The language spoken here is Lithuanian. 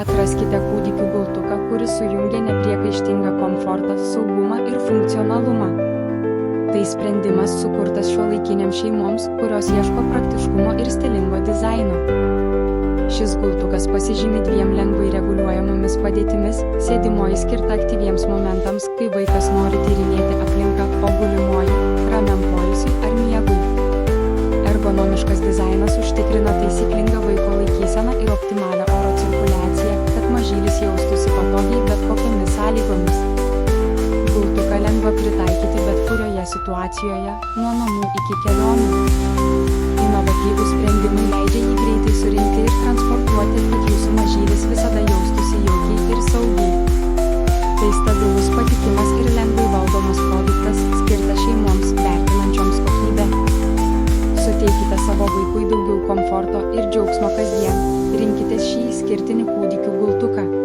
Atraskite kūdikių gultuką, kuris sujungia nepriekaištingą komfortą, saugumą ir funkcionalumą. Tai sprendimas sukurtas šiuolaikinėms šeimoms, kurios ieško praktiškumo ir stilingo dizaino. Šis gultukas pasižymi dviem lengvai reguliuojamomis padėtimis – sėdimoji skirta aktyviems momentams, kai vaikas nori tyrinėti aplinką, o gulimoji – ramiam poilsiui ar miegui. Ergonomiškas dizainas užtikrina taisyklingą vaiko laikyseną ir optimalią oro cirkuliaciją, kad mažylis jaustųsi patogiai bet kokiamis sąlygomis. Gultuką lengva pritaikyti bet kurioje situacijoje, nuo namų iki kelionių. Inovatyvūs sprendimai leidžia jį greitai surinkti ir transportuoti, kad jūsų mažylis visada jaustųsi jaukiai ir saugiai. Tai stabilus, patikimas ir lengvai valdomas produktas, skirtas šeimoms, vertinančioms kokybę. Suteikite savo vaikui daugiau komforto ir džiaugsmo kasdien. Rinkitės šį išskirtinį kūdikių gultuką.